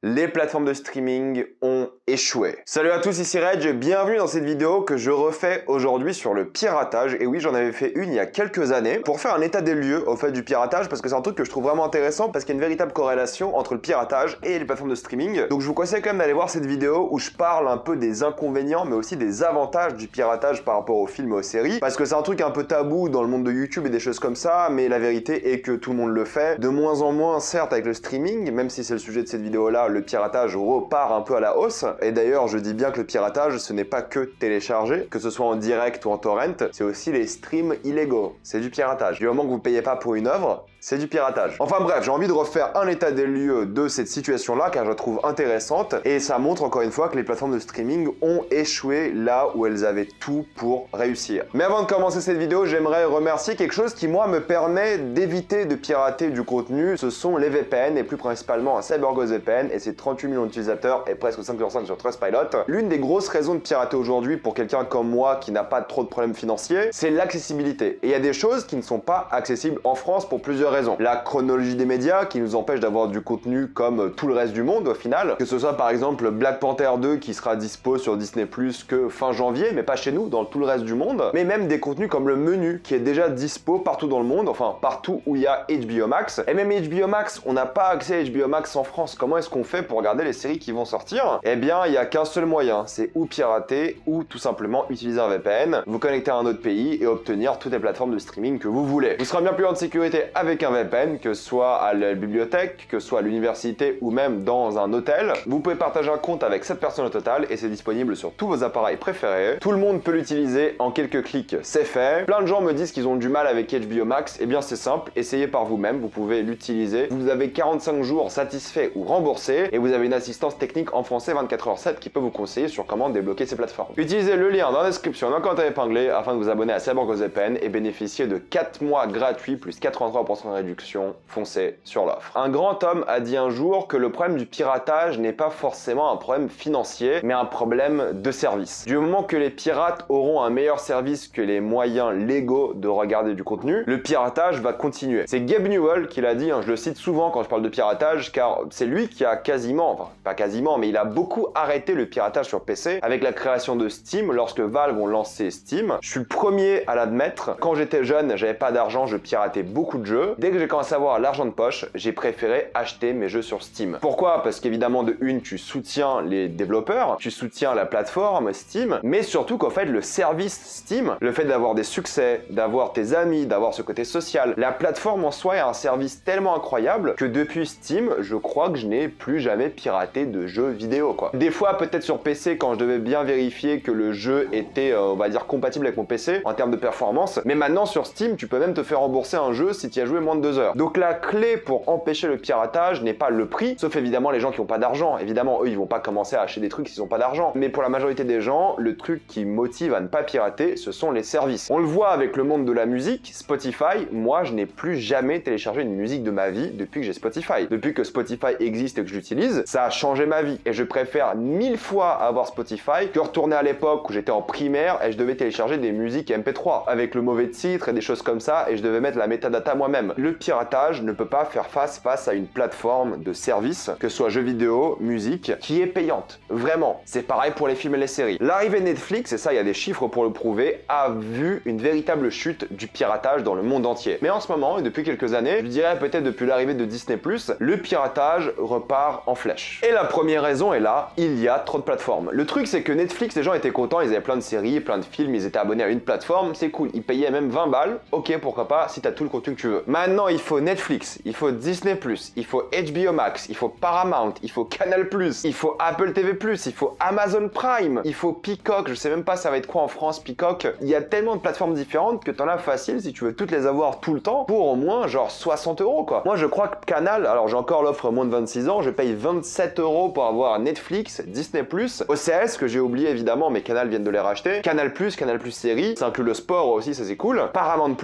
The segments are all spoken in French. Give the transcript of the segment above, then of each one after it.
les plateformes de streaming ont échoué. Salut à tous, ici Reg, bienvenue dans cette vidéo que je refais aujourd'hui sur le piratage. Et oui, j'en avais fait une il y a quelques années pour faire un état des lieux au fait du piratage parce que c'est un truc que je trouve vraiment intéressant parce qu'il y a une véritable corrélation entre le piratage et les plateformes de streaming. Donc je vous conseille quand même d'aller voir cette vidéo où je parle un peu des inconvénients mais aussi des avantages du piratage par rapport aux films et aux séries parce que c'est un truc un peu tabou dans le monde de YouTube et des choses comme ça, mais la vérité est que tout le monde le fait. De moins en moins, certes, avec le streaming, même si c'est le sujet de cette vidéo-là, le piratage repart un peu à la hausse. Et d'ailleurs, je dis bien que le piratage, ce n'est pas que télécharger, que ce soit en direct ou en torrent, c'est aussi les streams illégaux. C'est du piratage. Du moment que vous ne payez pas pour une œuvre, c'est du piratage. Enfin bref, j'ai envie de refaire un état des lieux de cette situation-là car je la trouve intéressante et ça montre encore une fois que les plateformes de streaming ont échoué là où elles avaient tout pour réussir. Mais avant de commencer cette vidéo, j'aimerais remercier quelque chose qui moi me permet d'éviter de pirater du contenu. Ce sont les VPN et plus principalement un CyberGhost VPN et ses 38 millions d'utilisateurs et presque 5% sur Trustpilot. L'une des grosses raisons de pirater aujourd'hui pour quelqu'un comme moi qui n'a pas trop de problèmes financiers, c'est l'accessibilité. Et il y a des choses qui ne sont pas accessibles en France pour plusieurs raisons. La chronologie des médias qui nous empêche d'avoir du contenu comme tout le reste du monde au final. Que ce soit par exemple Black Panther 2 qui sera dispo sur Disney+ que fin janvier, mais pas chez nous, dans tout le reste du monde. Mais même des contenus comme le menu qui est déjà dispo partout dans le monde, enfin partout où il y a HBO Max. Et même HBO Max, on n'a pas accès à HBO Max en France. Comment est-ce qu'on fait pour regarder les séries qui vont sortir? Eh bien, il n'y a qu'un seul moyen, c'est ou pirater ou tout simplement utiliser un VPN, vous connecter à un autre pays et obtenir toutes les plateformes de streaming que vous voulez. Vous serez bien plus en sécurité avec un VPN, que ce soit à la bibliothèque, que ce soit à l'université ou même dans un hôtel. Vous pouvez partager un compte avec 7 personnes au total et c'est disponible sur tous vos appareils préférés. Tout le monde peut l'utiliser en quelques clics, c'est fait. Plein de gens me disent qu'ils ont du mal avec HBO Max, eh bien c'est simple, essayez par vous-même, vous pouvez l'utiliser. Vous avez 45 jours satisfaits ou remboursés et vous avez une assistance technique en français 24h7 qui peut vous conseiller sur comment débloquer ces plateformes. Utilisez le lien dans la description d'un commentaire épinglé afin de vous abonner à CyberGhost VPN et bénéficier de 4 mois gratuits plus 83% de réduction. Foncez sur l'offre. Un grand homme a dit un jour que le problème du piratage n'est pas forcément un problème financier, mais un problème de service. Du moment que les pirates auront un meilleur service que les moyens légaux de regarder du contenu, le piratage va continuer. C'est Gabe Newell qui l'a dit, je le cite souvent quand je parle de piratage, car c'est lui qui a quasiment, enfin pas quasiment, mais il a beaucoup arrêté le piratage sur PC avec la création de Steam lorsque Valve ont lancé Steam. Je suis le premier à l'admettre. Quand j'étais jeune, j'avais pas d'argent, je piratais beaucoup de jeux. Dès que j'ai commencé à avoir l'argent de poche, j'ai préféré acheter mes jeux sur Steam. Pourquoi? Parce qu'évidemment, de une, tu soutiens les développeurs, tu soutiens la plateforme Steam, mais surtout qu'en fait, le service Steam, le fait d'avoir des succès, d'avoir tes amis, d'avoir ce côté social, la plateforme en soi est un service tellement incroyable que depuis Steam, je crois que je n'ai plus jamais piraté de jeux vidéo, quoi. Des fois, peut-être sur PC, quand je devais bien vérifier que le jeu était, on va dire, compatible avec mon PC en termes de performance, mais maintenant sur Steam, tu peux même te faire rembourser un jeu si tu y as joué moins de 2 heures. Donc la clé pour empêcher le piratage n'est pas le prix, sauf évidemment les gens qui n'ont pas d'argent. Évidemment, eux, ils vont pas commencer à acheter des trucs s'ils n'ont pas d'argent. Mais pour la majorité des gens, le truc qui motive à ne pas pirater, ce sont les services. On le voit avec le monde de la musique, Spotify. Moi, je n'ai plus jamais téléchargé une musique de ma vie depuis que j'ai Spotify. Depuis que Spotify existe et que je l'utilise, ça a changé ma vie. Et je préfère 1000 fois avoir Spotify que retourner à l'époque où j'étais en primaire et je devais télécharger des musiques MP3 avec le mauvais titre et des choses comme ça et je devais mettre la metadata moi-même. Le piratage ne peut pas faire face à une plateforme de service, que ce soit jeux vidéo, musique, qui est payante. Vraiment. C'est pareil pour les films et les séries. L'arrivée de Netflix, et ça il y a des chiffres pour le prouver, a vu une véritable chute du piratage dans le monde entier. Mais en ce moment, et depuis quelques années, je dirais peut-être depuis l'arrivée de Disney+, le piratage repart en flèche. Et la première raison est là, il y a trop de plateformes. Le truc c'est que Netflix, les gens étaient contents, ils avaient plein de séries, plein de films, ils étaient abonnés à une plateforme, c'est cool. Ils payaient même 20 balles, ok pourquoi pas, si t'as tout le contenu que tu veux. Maintenant il faut Netflix, il faut Disney+, il faut HBO Max, il faut Paramount, il faut Canal+, il faut Apple TV+, il faut Amazon Prime, il faut Peacock, je sais même pas ça va être quoi en France Peacock. Il y a tellement de plateformes différentes que t'en as facile si tu veux toutes les avoir tout le temps pour au moins genre 60 € quoi. Moi je crois que Canal, alors j'ai encore l'offre moins de 26 ans, je paye 27 € pour avoir Netflix, Disney+, OCS que j'ai oublié évidemment mais Canal viennent de les racheter, Canal+, Canal+ série, ça inclut le sport aussi, ça c'est cool, Paramount+,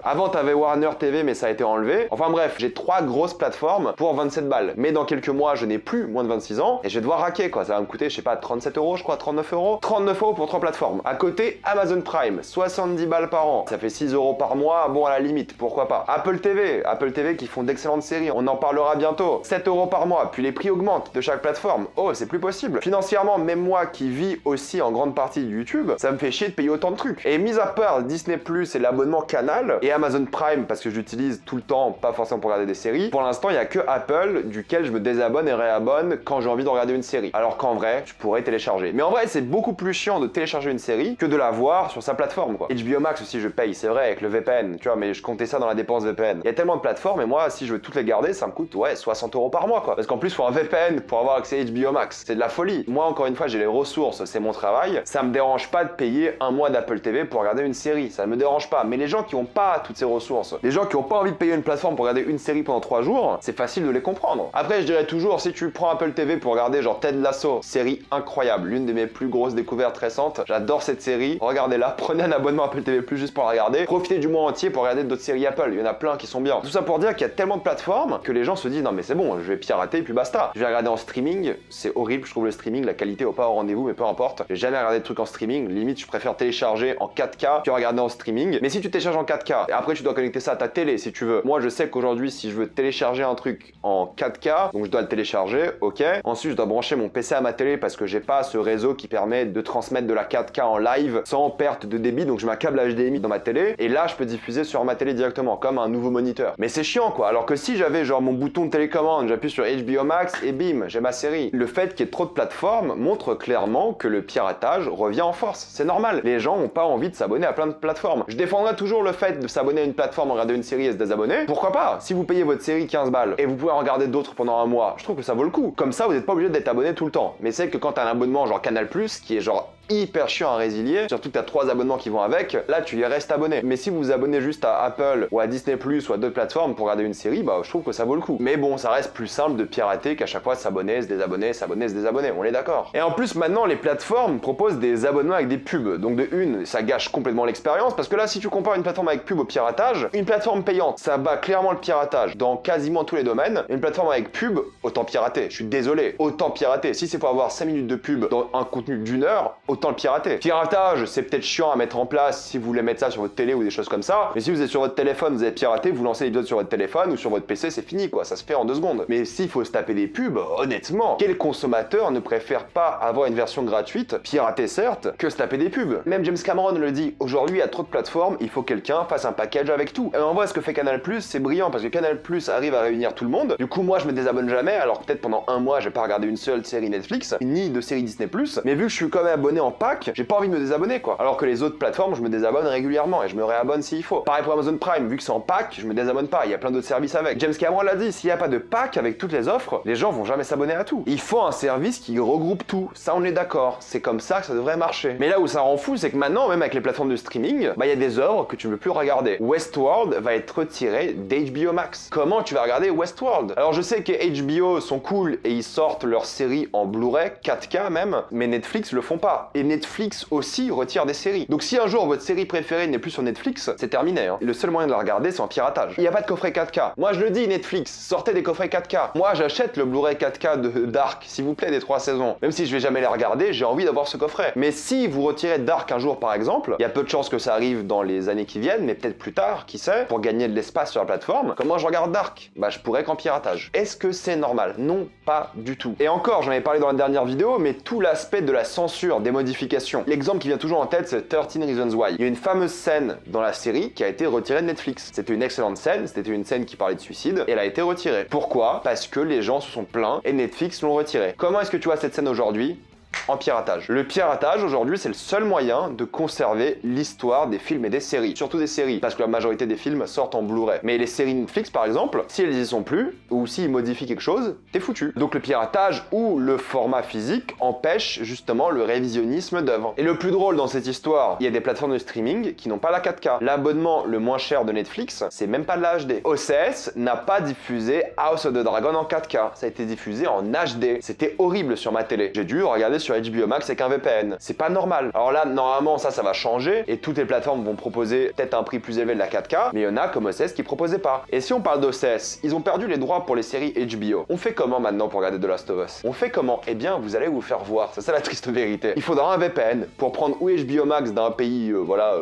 avant t'avais Warner TV mais ça a été enlevé. Enfin bref, j'ai 3 grosses plateformes pour 27 balles. Mais dans quelques mois, je n'ai plus moins de 26 ans et je vais devoir raquer quoi. Ça va me coûter, je sais pas, 37 euros, je crois, 39 euros. 39 euros pour 3 plateformes. À côté, Amazon Prime, 70 balles par an. Ça fait 6 euros par mois. Bon, à la limite, pourquoi pas. Apple TV qui font d'excellentes séries. On en parlera bientôt. 7 euros par mois. Puis les prix augmentent de chaque plateforme. Oh, c'est plus possible. Financièrement, même moi qui vis aussi en grande partie de YouTube, ça me fait chier de payer autant de trucs. Et mis à part Disney Plus et l'abonnement Canal et Amazon Prime parce que j'utilise tout le temps, pas forcément pour regarder des séries, pour l'instant, il n'y a que Apple duquel je me désabonne et réabonne quand j'ai envie de regarder une série. Alors qu'en vrai, je pourrais télécharger. Mais en vrai, c'est beaucoup plus chiant de télécharger une série que de la voir sur sa plateforme, quoi. HBO Max aussi, je paye, c'est vrai, avec le VPN, tu vois, mais je comptais ça dans la dépense VPN. Il y a tellement de plateformes et moi, si je veux toutes les garder, ça me coûte, ouais, 60 euros par mois, quoi. Parce qu'en plus, il faut un VPN pour avoir accès à HBO Max. C'est de la folie. Moi, encore une fois, j'ai les ressources, c'est mon travail. Ça me dérange pas de payer un mois d'Apple TV pour regarder une série. Ça ne me dérange pas. Mais les gens qui n'ont pas toutes ces ressources, les gens qui n'ont pas envie de payer une plateforme pour regarder une série pendant 3 jours, c'est facile de les comprendre. Après, je dirais toujours, si tu prends Apple TV pour regarder genre Ted Lasso, série incroyable, l'une de mes plus grosses découvertes récentes. J'adore cette série. Regardez-la. Prenez un abonnement Apple TV Plus juste pour la regarder. Profitez du mois entier pour regarder d'autres séries Apple. Il y en a plein qui sont bien. Tout ça pour dire qu'il y a tellement de plateformes que les gens se disent non mais c'est bon, je vais pirater et puis basta. Je vais regarder en streaming. C'est horrible, je trouve le streaming, la qualité n'est pas au rendez-vous, mais peu importe. J'ai jamais regardé de trucs en streaming. Limite, je préfère télécharger en 4K que regarder en streaming. Mais si tu télécharges en 4K, et après tu dois connecter ça à ta télé si tu veux. Moi, je sais qu'aujourd'hui, si je veux télécharger un truc en 4K, donc je dois le télécharger, ok. Ensuite, je dois brancher mon PC à ma télé parce que j'ai pas ce réseau qui permet de transmettre de la 4K en live sans perte de débit. Donc je mets un câble HDMI dans ma télé et là, je peux diffuser sur ma télé directement comme un nouveau moniteur. Mais c'est chiant quoi. Alors que si j'avais genre mon bouton de télécommande, j'appuie sur HBO Max et bim, j'ai ma série. Le fait qu'il y ait trop de plateformes montre clairement que le piratage revient en force. C'est normal. Les gens n'ont pas envie de s'abonner à plein de plateformes. Je défendrai toujours le fait de s'abonner à une plateforme, regarder une série et se désabonner. Pourquoi pas? Si vous payez votre série 15 balles et vous pouvez en regarder d'autres pendant un mois, je trouve que ça vaut le coup. Comme ça, vous n'êtes pas obligé d'être abonné tout le temps. Mais c'est que quand t'as un abonnement genre Canal+, qui est genre hyper chiant à résilier, surtout que t'as 3 abonnements qui vont avec, là tu y restes abonné. Mais si vous vous abonnez juste à Apple ou à Disney Plus ou à d'autres plateformes pour regarder une série, bah je trouve que ça vaut le coup. Mais bon, ça reste plus simple de pirater qu'à chaque fois s'abonner, se désabonner, s'abonner, se désabonner, on est d'accord. Et en plus maintenant les plateformes proposent des abonnements avec des pubs. Donc de une, ça gâche complètement l'expérience parce que là si tu compares une plateforme avec pub au piratage, une plateforme payante, ça bat clairement le piratage dans quasiment tous les domaines. Une plateforme avec pub, autant pirater. Je suis désolé, autant pirater. Si c'est pour avoir 5 minutes de pub dans un contenu d'1 heure, autant le pirater. Piratage, c'est peut-être chiant à mettre en place si vous voulez mettre ça sur votre télé ou des choses comme ça. Mais si vous êtes sur votre téléphone, vous avez piraté, vous lancez l'épisode sur votre téléphone ou sur votre PC, c'est fini quoi, ça se fait en 2 secondes. Mais s'il faut se taper des pubs, honnêtement, quel consommateur ne préfère pas avoir une version gratuite, pirater certes, que se taper des pubs? Même James Cameron le dit, aujourd'hui il y a trop de plateformes, il faut que quelqu'un fasse un package avec tout. Et en vrai, ce que fait Canal+, c'est brillant parce que Canal+ arrive à réunir tout le monde. Du coup, moi je me désabonne jamais, alors peut-être pendant un mois, je vais pas regarder une seule série Netflix, ni de série Disney+, mais vu que je suis quand même abonné en pack, j'ai pas envie de me désabonner quoi. Alors que les autres plateformes, je me désabonne régulièrement et je me réabonne s'il faut. Pareil pour Amazon Prime, vu que c'est en pack, je me désabonne pas, il y a plein d'autres services avec. James Cameron l'a dit, s'il n'y a pas de pack avec toutes les offres, les gens vont jamais s'abonner à tout. Il faut un service qui regroupe tout, ça on est d'accord, c'est comme ça que ça devrait marcher. Mais là où ça rend fou, c'est que maintenant, même avec les plateformes de streaming, bah il y a des œuvres que tu ne veux plus regarder. Westworld va être retiré d'HBO Max. Comment tu vas regarder Westworld? Alors je sais que HBO sont cool et ils sortent leurs séries en Blu-ray, 4K même, mais Netflix le font pas. Et Netflix aussi retire des séries. Donc si un jour votre série préférée n'est plus sur Netflix, c'est terminé. Hein. Et le seul moyen de la regarder, c'est en piratage. Il n'y a pas de coffret 4K. Moi je le dis, Netflix, sortez des coffrets 4K. Moi j'achète le Blu-ray 4K de Dark, s'il vous plaît, des 3 saisons. Même si je vais jamais les regarder, j'ai envie d'avoir ce coffret. Mais si vous retirez Dark un jour par exemple, il y a peu de chances que ça arrive dans les années qui viennent, mais peut-être plus tard, qui sait, pour gagner de l'espace sur la plateforme. Comment je regarde Dark? Bah je pourrais qu'en piratage. Est-ce que c'est normal? Non, pas du tout. Et encore, j'en avais parlé dans la dernière vidéo, mais tout l'aspect de la censure, des modifications. L'exemple qui vient toujours en tête, c'est 13 Reasons Why. Il y a une fameuse scène dans la série qui a été retirée de Netflix. C'était une excellente scène, c'était une scène qui parlait de suicide, et elle a été retirée. Pourquoi? Parce que les gens se sont plaints et Netflix l'ont retirée. Comment est-ce que tu vois cette scène aujourd'hui? En piratage. Le piratage aujourd'hui c'est le seul moyen de conserver l'histoire des films et des séries, surtout des séries, parce que la majorité des films sortent en Blu-ray. Mais les séries Netflix par exemple, si elles y sont plus, ou s'ils modifient quelque chose, t'es foutu. Donc le piratage ou le format physique empêche justement le révisionnisme d'œuvres. Et le plus drôle dans cette histoire, il y a des plateformes de streaming qui n'ont pas la 4K. L'abonnement le moins cher de Netflix, c'est même pas de la HD. OCS n'a pas diffusé House of the Dragon en 4K, ça a été diffusé en HD. C'était horrible sur ma télé. J'ai dû regarder sur sur HBO Max avec un VPN. C'est pas normal. Alors là, normalement, ça va changer et toutes les plateformes vont proposer peut-être un prix plus élevé de la 4K, mais il y en a comme OCS qui proposaient pas. Et si on parle d'OCS, ils ont perdu les droits pour les séries HBO. On fait comment maintenant pour regarder The Last of Us? On fait comment? Eh bien, vous allez vous faire voir. C'est ça la triste vérité. Il faudra un VPN pour prendre ou HBO Max d'un pays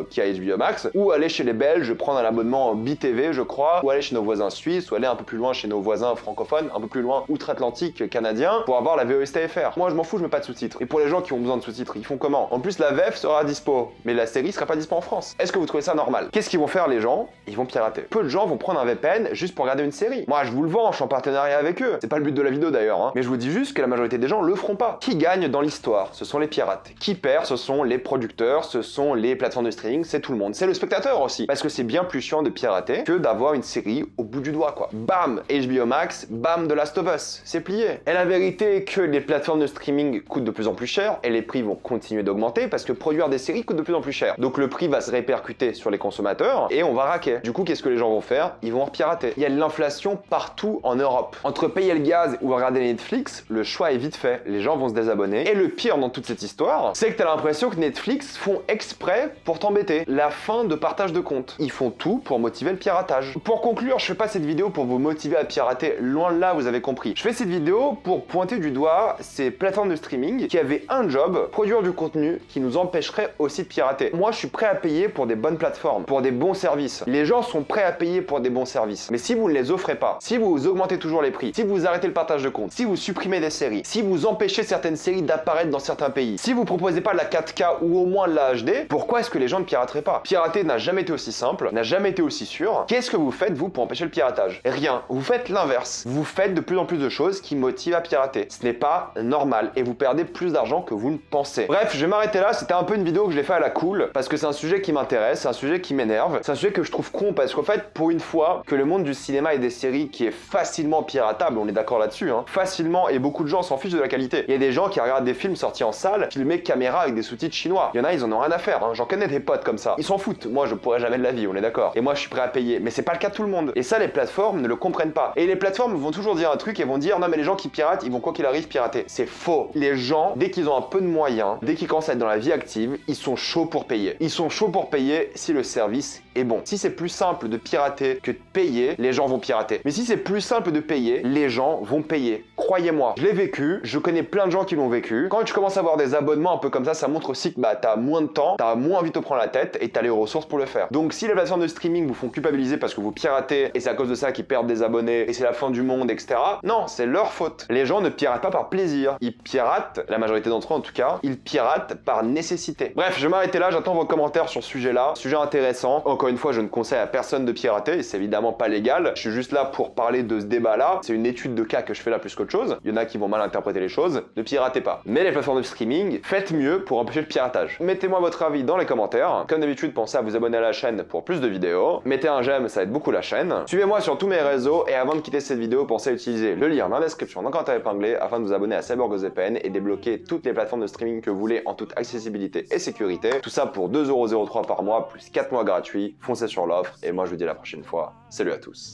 qui a HBO Max, ou aller chez les Belges, prendre un abonnement BTV, je crois, ou aller chez nos voisins suisses, ou aller un peu plus loin chez nos voisins francophones, un peu plus loin outre-Atlantique canadiens, pour avoir la VOSTFR. Moi, je m'en fous, je mets pas de sous-titres. Et pour les gens qui ont besoin de sous-titres, ils font comment? En plus, la VF sera dispo, mais la série sera pas dispo en France. Est-ce que vous trouvez ça normal? Qu'est-ce qu'ils vont faire les gens? Ils vont pirater. Peu de gens vont prendre un VPN juste pour regarder une série. Moi, je vous le vends, je suis en partenariat avec eux. C'est pas le but de la vidéo d'ailleurs, hein. Mais je vous dis juste que la majorité des gens le feront pas. Qui gagne dans l'histoire? Ce sont les pirates. Qui perd? Ce sont les producteurs, ce sont les plateformes de streaming, c'est tout le monde. C'est le spectateur aussi. Parce que c'est bien plus chiant de pirater que d'avoir une série au bout du doigt, quoi. Bam! HBO Max, bam! The Last of Us. C'est plié. Et la vérité est que les plateformes de streaming coûtent de plus en plus cher et les prix vont continuer d'augmenter parce que produire des séries coûte de plus en plus cher. Donc le prix va se répercuter sur les consommateurs et on va raquer. Du coup, qu'est-ce que les gens vont faire? Ils vont repirater. Il y a de l'inflation partout en Europe. Entre payer le gaz ou regarder Netflix, le choix est vite fait. Les gens vont se désabonner. Et le pire dans toute cette histoire, c'est que t'as l'impression que Netflix font exprès pour t'embêter. La fin de partage de compte. Ils font tout pour motiver le piratage. Pour conclure, je fais pas cette vidéo pour vous motiver à pirater. Loin de là, vous avez compris. Je fais cette vidéo pour pointer du doigt ces plateformes de streaming qui avaient un job, produire du contenu qui nous empêcherait aussi de pirater. Moi, je suis prêt à payer pour des bonnes plateformes, pour des bons services. Les gens sont prêts à payer pour des bons services. Mais si vous ne les offrez pas, si vous augmentez toujours les prix, si vous arrêtez le partage de compte, si vous supprimez des séries, si vous empêchez certaines séries d'apparaître dans certains pays, si vous proposez pas de la 4K ou au moins de la HD, pourquoi est-ce que les gens ne pirateraient pas? Pirater n'a jamais été aussi simple, n'a jamais été aussi sûr. Qu'est-ce que vous faites, vous, pour empêcher le piratage? Rien. Vous faites l'inverse. Vous faites de plus en plus de choses qui motivent à pirater. Ce n'est pas normal et vous perdez plus d'argent que vous ne pensez. Bref, je vais m'arrêter là. C'était un peu une vidéo que je l'ai fait à la cool parce que c'est un sujet qui m'intéresse, c'est un sujet qui m'énerve, c'est un sujet que je trouve con parce qu'en fait, pour une fois que le monde du cinéma et des séries qui est facilement piratable, on est d'accord là-dessus, hein, facilement, et beaucoup de gens s'en fichent de la qualité. Il y a des gens qui regardent des films sortis en salle, filmés caméra avec des sous-titres chinois. Il y en a, ils en ont rien à faire, hein. J'en connais des potes comme ça. Ils s'en foutent. Moi, je pourrais jamais de la vie, on est d'accord. Et moi, je suis prêt à payer. Mais c'est pas le cas de tout le monde. Et ça, les plateformes ne le comprennent pas. Et les plateformes vont toujours dire un truc et vont dire non, mais les gens qui piratent, ils vont quoi qu'il arrive pirater. C'est faux. Les gens, dès qu'ils ont un peu de moyens, dès qu'ils commencent à être dans la vie active, ils sont chauds pour payer. Ils sont chauds pour payer si le service est bon. Si c'est plus simple de pirater que de payer, les gens vont pirater. Mais si c'est plus simple de payer, les gens vont payer. Croyez-moi, je l'ai vécu, je connais plein de gens qui l'ont vécu. Quand tu commences à avoir des abonnements un peu comme ça montre aussi que t'as moins de temps, t'as moins envie de te prendre la tête et t'as les ressources pour le faire. Donc si les plateformes de streaming vous font culpabiliser parce que vous piratez et c'est à cause de ça qu'ils perdent des abonnés et c'est la fin du monde, etc. Non, c'est leur faute. Les gens ne piratent pas par plaisir. Ils piratent, la majorité d'entre eux en tout cas, ils piratent par nécessité. Bref, je vais m'arrêter là, j'attends vos commentaires sur ce sujet-là. Sujet intéressant. Encore une fois, je ne conseille à personne de pirater et c'est évidemment pas légal. Je suis juste là pour parler de ce débat-là. C'est une étude de cas que je fais là plus qu'autre chose. Il y en a qui vont mal interpréter les choses. Ne piratez pas. Mais les plateformes de streaming, faites mieux pour empêcher le piratage. Mettez-moi votre avis dans les commentaires. Comme d'habitude, pensez à vous abonner à la chaîne pour plus de vidéos. Mettez un j'aime, ça aide beaucoup la chaîne. Suivez-moi sur tous mes réseaux et avant de quitter cette vidéo, pensez à utiliser le lien dans la description dans le commentaire épinglé afin de vous abonner à CyberGhostVPN et débloquer toutes les plateformes de streaming que vous voulez en toute accessibilité et sécurité. Tout ça pour 2,03€ par mois plus 4 mois gratuits. Foncez sur l'offre et moi je vous dis à la prochaine fois. Salut à tous.